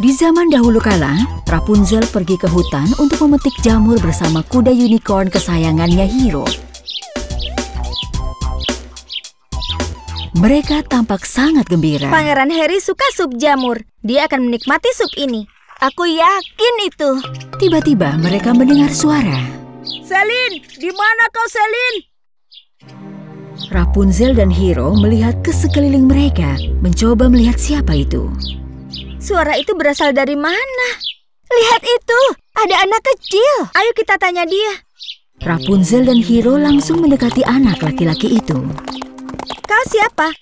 Di zaman dahulu kala, Rapunzel pergi ke hutan untuk memetik jamur bersama kuda unicorn kesayangannya Hiro. Mereka tampak sangat gembira. Pangeran Harry suka sup jamur. Dia akan menikmati sup ini. Aku yakin itu. Tiba-tiba mereka mendengar suara. Selin, di mana kau, Selin? Rapunzel dan Hiro melihat ke sekeliling mereka, mencoba melihat siapa itu. Suara itu berasal dari mana? Lihat itu, ada anak kecil. Ayo kita tanya dia. Rapunzel dan Hiro langsung mendekati anak laki-laki itu. Kau siapa?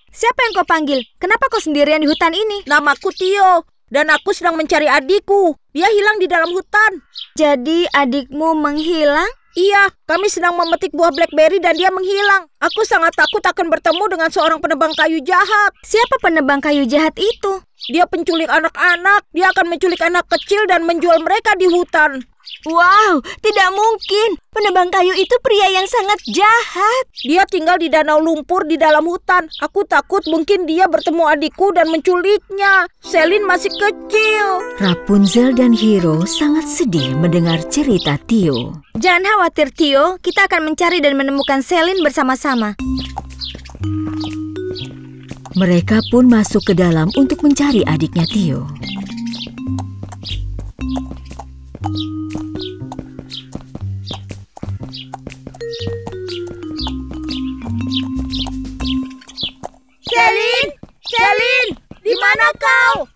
Siapa yang kau panggil? Kenapa kau sendirian di hutan ini? Namaku Tio, dan aku sedang mencari adikku. Dia hilang di dalam hutan. Jadi adikmu menghilang? Iya, kami sedang memetik buah blackberry dan dia menghilang. Aku sangat takut akan bertemu dengan seorang penebang kayu jahat. Siapa penebang kayu jahat itu? Dia penculik anak-anak. Dia akan menculik anak kecil dan menjual mereka di hutan. Wow, tidak mungkin. Penebang kayu itu pria yang sangat jahat. Dia tinggal di danau lumpur di dalam hutan. Aku takut mungkin dia bertemu adikku dan menculiknya. Selin masih kecil. Rapunzel dan Hiro sangat sedih mendengar cerita Tio. Jangan khawatir, Tio. Kita akan mencari dan menemukan Selin bersama-sama. Mereka pun masuk ke dalam untuk mencari adiknya Tio. Selin! Selin! Di mana kau?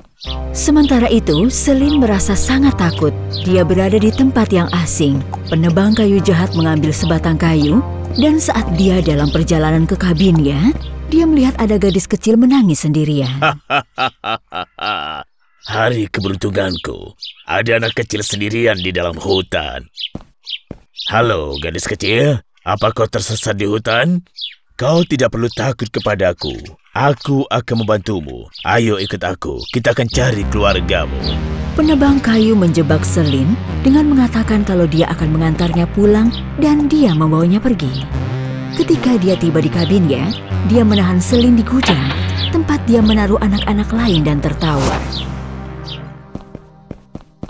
Sementara itu, Selin merasa sangat takut. Dia berada di tempat yang asing. Penebang kayu jahat mengambil sebatang kayu, dan saat dia dalam perjalanan ke kabinnya, dia melihat ada gadis kecil menangis sendirian. Hari keberuntunganku. Ada anak kecil sendirian di dalam hutan. Halo, gadis kecil. Apa kau tersesat di hutan? Kau tidak perlu takut kepadaku. Aku akan membantumu. Ayo ikut aku. Kita akan cari keluargamu. Penebang kayu menjebak Selin dengan mengatakan kalau dia akan mengantarnya pulang dan dia membawanya pergi. Ketika dia tiba di kabinnya, dia menahan Selin di gudang, tempat dia menaruh anak-anak lain dan tertawa.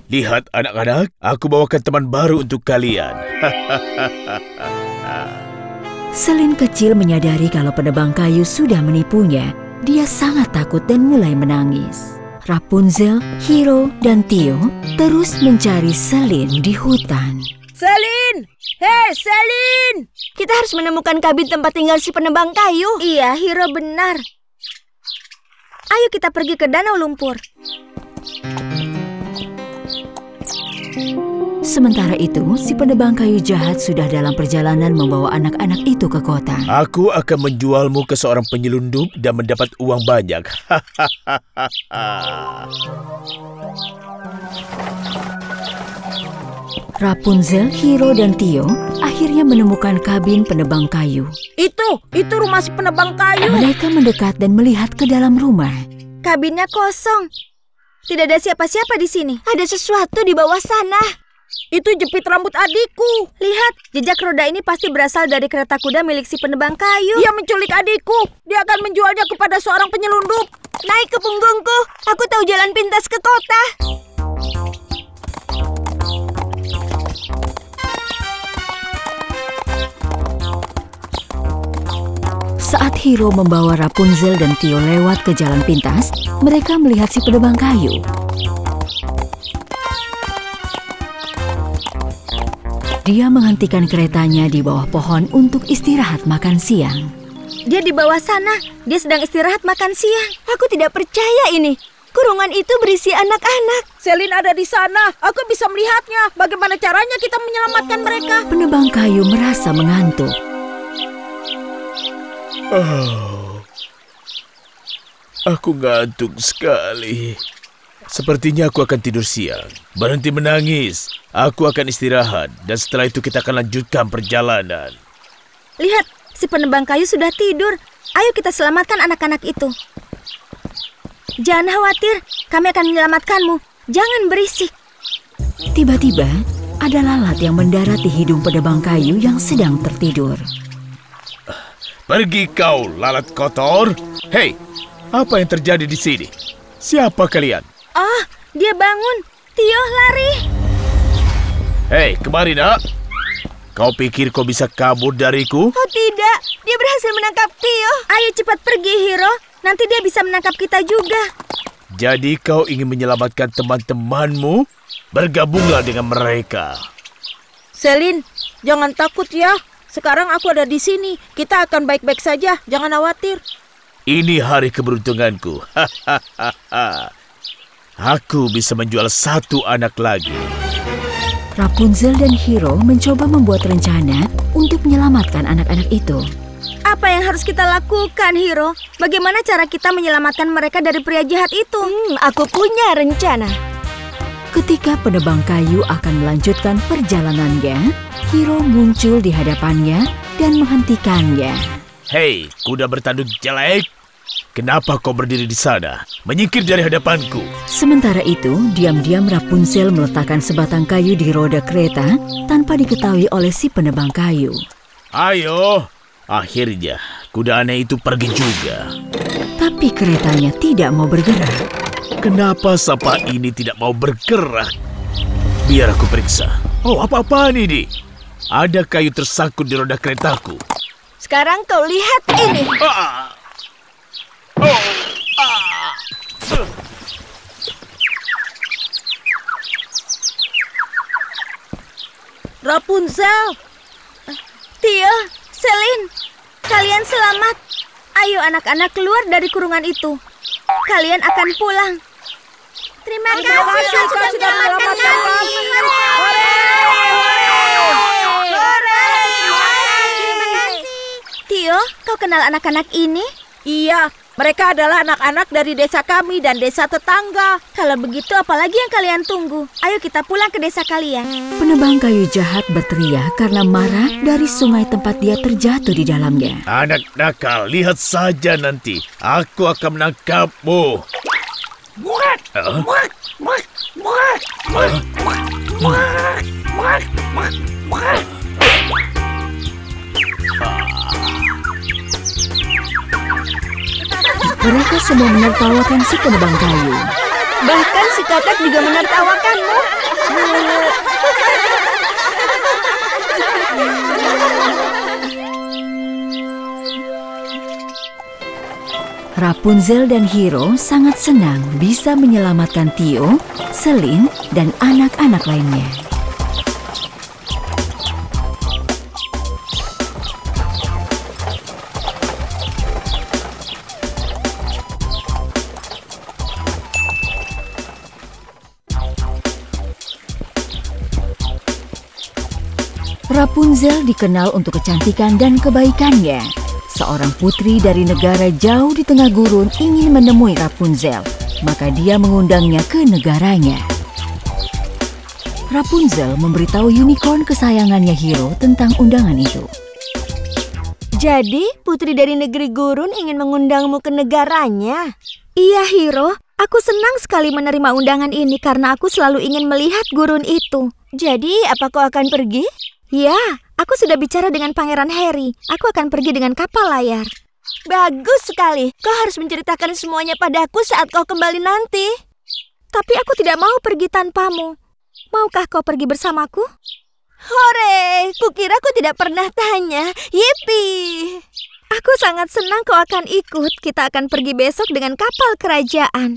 Lihat anak-anak, aku bawakan teman baru untuk kalian. Selin kecil menyadari kalau penebang kayu sudah menipunya. Dia sangat takut dan mulai menangis. Rapunzel, Hiro, dan Tio terus mencari Selin di hutan. Selin! Hei, Selin! Kita harus menemukan kabin tempat tinggal si penebang kayu. Iya, Hiro benar. Ayo kita pergi ke danau lumpur. Sementara itu, si penebang kayu jahat sudah dalam perjalanan membawa anak-anak itu ke kota. Aku akan menjualmu ke seorang penyelundup dan mendapat uang banyak. Rapunzel, Hiro, dan Tio akhirnya menemukan kabin penebang kayu. Itu rumah si penebang kayu. Mereka mendekat dan melihat ke dalam rumah. Kabinnya kosong. Tidak ada siapa-siapa di sini. Ada sesuatu di bawah sana. Itu jepit rambut adikku. Lihat, jejak roda ini pasti berasal dari kereta kuda milik si penebang kayu. Dia menculik adikku. Dia akan menjualnya kepada seorang penyelundup. Naik ke punggungku. Aku tahu jalan pintas ke kota. Saat Hiro membawa Rapunzel dan Tio lewat ke jalan pintas, mereka melihat si penebang kayu. Dia menghentikan keretanya di bawah pohon untuk istirahat makan siang. Dia di bawah sana. Dia sedang istirahat makan siang. Aku tidak percaya ini. Kurungan itu berisi anak-anak. Selin ada di sana. Aku bisa melihatnya. Bagaimana caranya kita menyelamatkan mereka? Penebang kayu merasa mengantuk. Oh, aku ngantuk sekali. Sepertinya aku akan tidur siang. Berhenti menangis. Aku akan istirahat. Dan setelah itu kita akan lanjutkan perjalanan. Lihat, si penebang kayu sudah tidur. Ayo kita selamatkan anak-anak itu. Jangan khawatir, kami akan menyelamatkanmu. Jangan berisik. Tiba-tiba, ada lalat yang mendarat di hidung penebang kayu yang sedang tertidur. Pergi kau, lalat kotor. Hei, apa yang terjadi di sini? Siapa kalian? Oh, Dia bangun. Tio, lari. Hei, kemari nak. Kau pikir kau bisa kabur dariku? Oh tidak, dia berhasil menangkap Tio. Ayo cepat pergi, Hiro. Nanti dia bisa menangkap kita juga. Jadi kau ingin menyelamatkan teman-temanmu? Bergabunglah dengan mereka. Selin, jangan takut ya. Sekarang aku ada di sini. Kita akan baik-baik saja. Jangan khawatir. Ini hari keberuntunganku. Aku bisa menjual 1 anak lagi. Rapunzel dan Hiro mencoba membuat rencana untuk menyelamatkan anak-anak itu. Apa yang harus kita lakukan, Hiro? Bagaimana cara kita menyelamatkan mereka dari pria jahat itu? Aku punya rencana. Ketika penebang kayu akan melanjutkan perjalanannya, Hiro muncul di hadapannya dan menghentikannya. Hei, kuda bertanduk jelek. Kenapa kau berdiri di sana? Menyingkir dari hadapanku. Sementara itu, diam-diam Rapunzel meletakkan sebatang kayu di roda kereta tanpa diketahui oleh si penebang kayu. Ayo. Akhirnya, kuda aneh itu pergi juga. Tapi keretanya tidak mau bergerak. Kenapa sapa ini tidak mau bergerak? Biar aku periksa. Oh, apa-apaan ini? Ada kayu tersangkut di roda keretaku. Sekarang kau lihat ini. Rapunzel. Tio, Selin, kalian selamat. Ayo anak-anak keluar dari kurungan itu. Kalian akan pulang. Terima kasih sudah menyelamatkan kami. Tio, kau kenal anak-anak ini? Iya, mereka adalah anak-anak dari desa kami dan desa tetangga. Kalau begitu, apalagi yang kalian tunggu? Ayo kita pulang ke desa kalian. Penebang kayu jahat berteriak karena marah dari sungai tempat dia terjatuh di dalamnya. Anak nakal, lihat saja nanti. Aku akan menangkapmu. Mereka semua menertawakan si penebang kayu. Bahkan si katak juga menertawakanmu. Rapunzel dan Hiro sangat senang bisa menyelamatkan Tio, Selin, dan anak-anak lainnya. Rapunzel dikenal untuk kecantikan dan kebaikannya. Seorang putri dari negara jauh di tengah gurun ingin menemui Rapunzel, maka dia mengundangnya ke negaranya. Rapunzel memberitahu unicorn kesayangannya Hiro tentang undangan itu. Jadi, putri dari negeri gurun ingin mengundangmu ke negaranya? Iya, Hiro. Aku senang sekali menerima undangan ini karena aku selalu ingin melihat gurun itu. Jadi, apa kau akan pergi? Ya, aku sudah bicara dengan Pangeran Harry. Aku akan pergi dengan kapal layar. Bagus sekali. Kau harus menceritakan semuanya padaku saat kau kembali nanti. Tapi aku tidak mau pergi tanpamu. Maukah kau pergi bersamaku? Hore, kukira kau tidak pernah tanya. Yippee! Aku sangat senang kau akan ikut. Kita akan pergi besok dengan kapal kerajaan.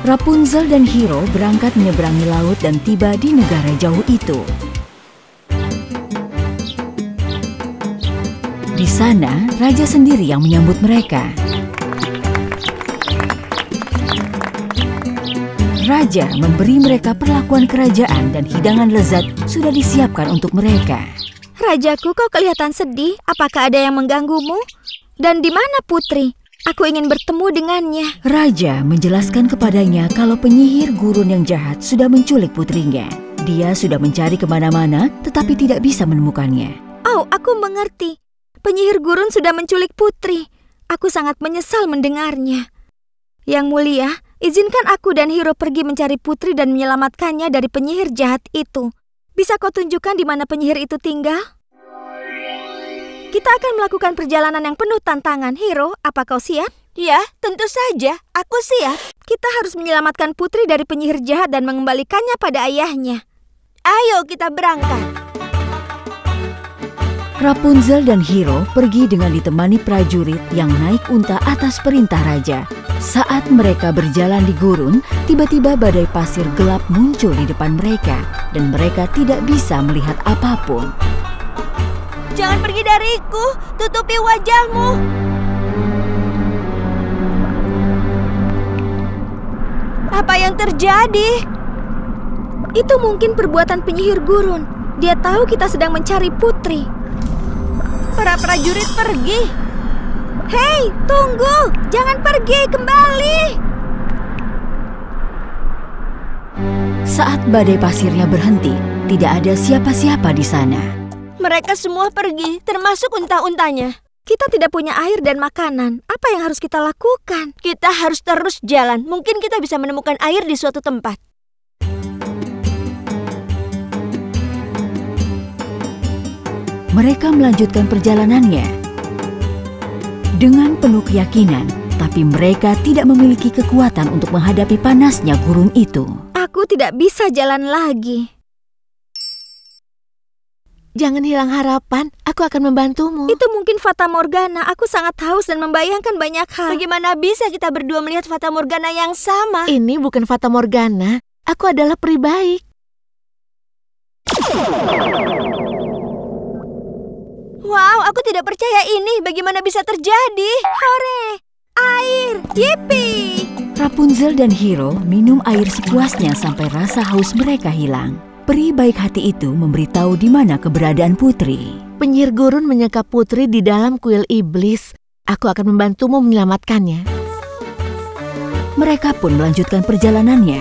Rapunzel dan Hiro berangkat menyeberangi laut dan tiba di negara jauh itu. Di sana, raja sendiri yang menyambut mereka. Raja memberi mereka perlakuan kerajaan dan hidangan lezat sudah disiapkan untuk mereka. Rajaku, kau kelihatan sedih. Apakah ada yang mengganggumu? Dan di mana putri? Aku ingin bertemu dengannya. Raja menjelaskan kepadanya kalau penyihir gurun yang jahat sudah menculik putrinya. Dia sudah mencari kemana-mana, tetapi tidak bisa menemukannya. Oh, aku mengerti. Penyihir gurun sudah menculik putri. Aku sangat menyesal mendengarnya. Yang mulia, izinkan aku dan Hiro pergi mencari putri dan menyelamatkannya dari penyihir jahat itu. Bisa kau tunjukkan di mana penyihir itu tinggal? Kita akan melakukan perjalanan yang penuh tantangan. Hiro, apa kau siap? Ya, tentu saja. Aku siap. Kita harus menyelamatkan putri dari penyihir jahat dan mengembalikannya pada ayahnya. Ayo kita berangkat. Rapunzel dan Hiro pergi dengan ditemani prajurit yang naik unta atas perintah raja. Saat mereka berjalan di gurun, tiba-tiba badai pasir gelap muncul di depan mereka dan mereka tidak bisa melihat apapun. Jangan pergi dariku, tutupi wajahmu. Apa yang terjadi? Itu mungkin perbuatan penyihir gurun. Dia tahu kita sedang mencari putri. Para prajurit pergi. Hei, tunggu! Jangan pergi, kembali! Saat badai pasirnya berhenti, tidak ada siapa-siapa di sana. Mereka semua pergi, termasuk unta-untanya. Kita tidak punya air dan makanan. Apa yang harus kita lakukan? Kita harus terus jalan. Mungkin kita bisa menemukan air di suatu tempat. Mereka melanjutkan perjalanannya dengan penuh keyakinan, tapi mereka tidak memiliki kekuatan untuk menghadapi panasnya gurun itu. Aku tidak bisa jalan lagi. Jangan hilang harapan, aku akan membantumu. Itu mungkin Fata Morgana. Aku sangat haus dan membayangkan banyak hal. Bagaimana bisa kita berdua melihat Fata Morgana yang sama? Ini bukan Fata Morgana. Aku adalah peri baik. Wow, aku tidak percaya ini. Bagaimana bisa terjadi? Hore! Air! Yippee! Rapunzel dan Hiro minum air sepuasnya sampai rasa haus mereka hilang. Peri baik hati itu memberitahu di mana keberadaan putri. Penyihir gurun menyekap putri di dalam kuil iblis. Aku akan membantumu menyelamatkannya. Mereka pun melanjutkan perjalanannya.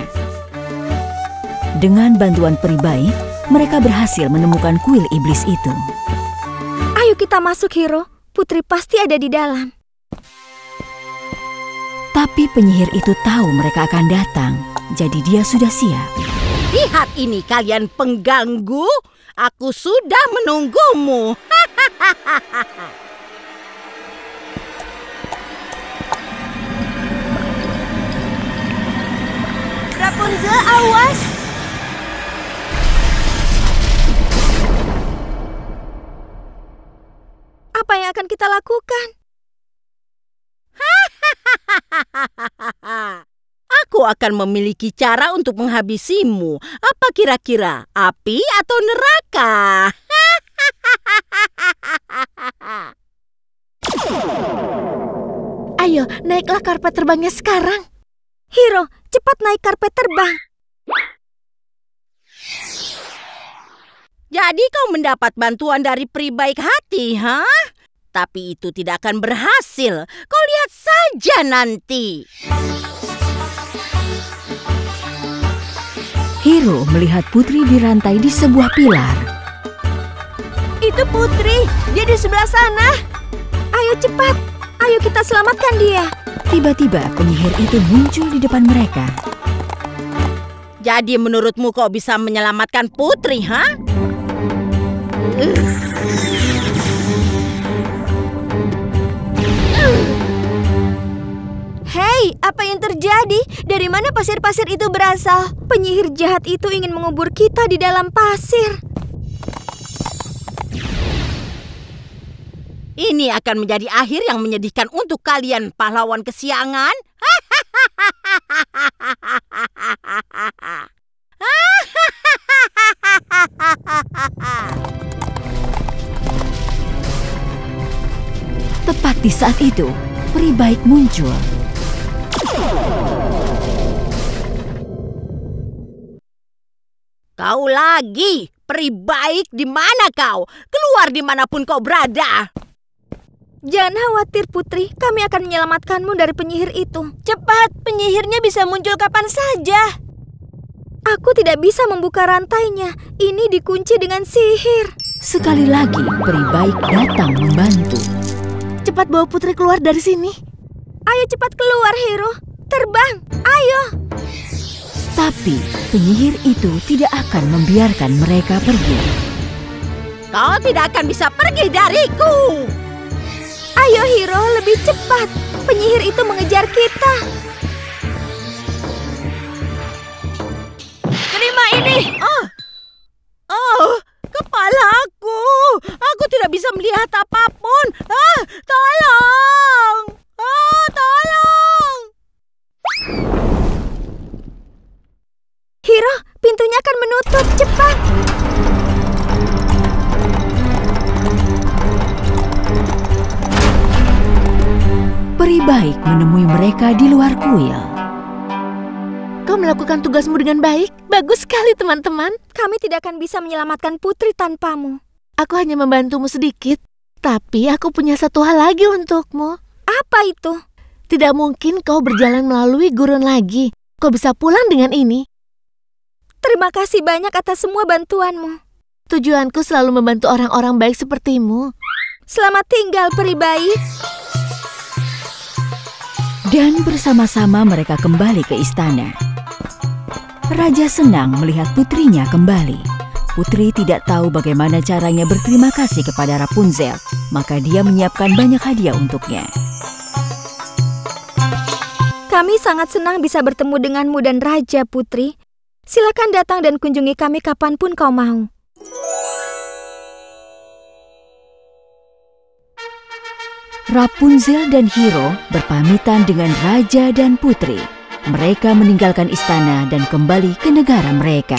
Dengan bantuan peri baik, mereka berhasil menemukan kuil iblis itu. Ayo kita masuk, Hiro. Putri pasti ada di dalam. Tapi penyihir itu tahu mereka akan datang, jadi dia sudah siap. Lihat ini kalian pengganggu. Aku sudah menunggumu. Rapunzel, awas! Apa yang akan kita lakukan? Aku akan memiliki cara untuk menghabisimu. Apa kira-kira? Api atau neraka? Ayo, naiklah karpet terbangnya sekarang. Hiro, cepat naik karpet terbang. Jadi kau mendapat bantuan dari peri baik hati, ha? Tapi itu tidak akan berhasil. Kau lihat saja nanti. Hiro melihat putri dirantai di sebuah pilar. Itu putri, dia di sebelah sana. Ayo cepat, ayo kita selamatkan dia. Tiba-tiba penyihir itu muncul di depan mereka. Jadi menurutmu kau bisa menyelamatkan putri, ha? Hei, apa yang terjadi? Dari mana pasir-pasir itu berasal? Penyihir jahat itu ingin mengubur kita di dalam pasir. Ini akan menjadi akhir yang menyedihkan untuk kalian pahlawan kesiangan. Tepat di saat itu, peri baik muncul. Kau lagi, peri baik, di mana kau? Keluar dimanapun kau berada. Jangan khawatir, Putri. Kami akan menyelamatkanmu dari penyihir itu. Cepat, penyihirnya bisa muncul kapan saja. Aku tidak bisa membuka rantainya. Ini dikunci dengan sihir. Sekali lagi, peri baik datang membantu. Cepat bawa putri keluar dari sini. Ayo cepat keluar, Hiro. Terbang, ayo. Tapi penyihir itu tidak akan membiarkan mereka pergi. Kau tidak akan bisa pergi dariku. Ayo Hiro, lebih cepat. Penyihir itu mengejar kita. Terima ini. Kepalaku. Aku tidak bisa melihat apapun. Tolong. Tolong. Hiro, pintunya akan menutup. Cepat. Peri baik menemui mereka di luar kuil. Kau melakukan tugasmu dengan baik. Bagus sekali, teman-teman. Kami tidak akan bisa menyelamatkan putri tanpamu. Aku hanya membantumu sedikit. Tapi aku punya satu hal lagi untukmu. Apa itu? Tidak mungkin kau berjalan melalui gurun lagi. Kau bisa pulang dengan ini. Terima kasih banyak atas semua bantuanmu. Tujuanku selalu membantu orang-orang baik sepertimu. Selamat tinggal, peri baik. Dan bersama-sama mereka kembali ke istana. Raja senang melihat putrinya kembali. Putri tidak tahu bagaimana caranya berterima kasih kepada Rapunzel, maka dia menyiapkan banyak hadiah untuknya. Kami sangat senang bisa bertemu denganmu dan Raja, Putri. Silakan datang dan kunjungi kami kapanpun kau mau. Rapunzel dan Hiro berpamitan dengan Raja dan Putri. Mereka meninggalkan istana dan kembali ke negara mereka.